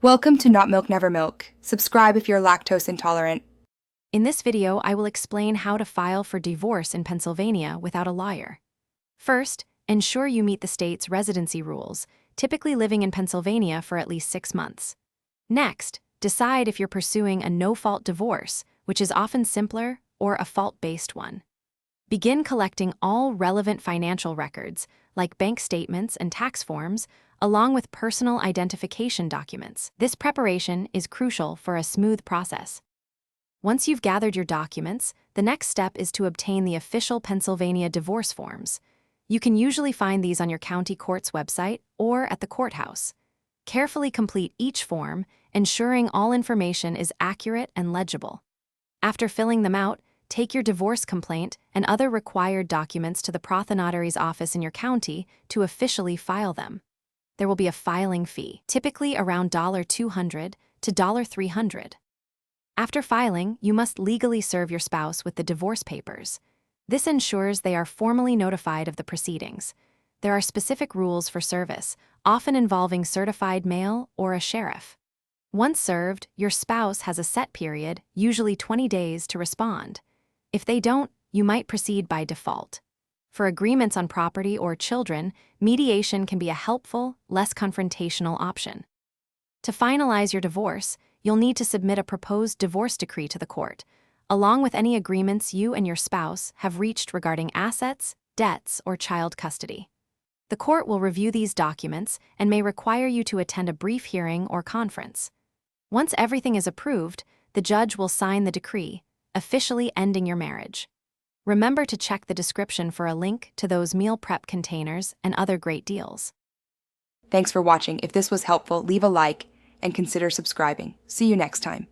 Welcome to Not Milk Never Milk. Subscribe if you're lactose intolerant. In this video, I will explain how to file for divorce in Pennsylvania without a lawyer. First, ensure you meet the state's residency rules, typically living in Pennsylvania for at least 6 months. Next, decide if you're pursuing a no-fault divorce, which is often simpler, or a fault-based one. Begin collecting all relevant financial records, like bank statements and tax forms, along with personal identification documents. This preparation is crucial for a smooth process. Once you've gathered your documents, the next step is to obtain the official Pennsylvania divorce forms. You can usually find these on your county court's website or at the courthouse. Carefully complete each form, ensuring all information is accurate and legible. After filling them out, take your divorce complaint and other required documents to the Prothenotary's office in your county to officially file them. There will be a filing fee, typically around $200 to $300. After filing, you must legally serve your spouse with the divorce papers. This ensures they are formally notified of the proceedings. There are specific rules for service, often involving certified mail or a sheriff. Once served, your spouse has a set period, usually 20 days, to respond. If they don't, you might proceed by default. For agreements on property or children, mediation can be a helpful, less confrontational option. To finalize your divorce, you'll need to submit a proposed divorce decree to the court, along with any agreements you and your spouse have reached regarding assets, debts, or child custody. The court will review these documents and may require you to attend a brief hearing or conference. Once everything is approved, the judge will sign the decree, officially ending your marriage. Remember to check the description for a link to those meal prep containers and other great deals. Thanks for watching. If this was helpful, leave a like and consider subscribing. See you next time.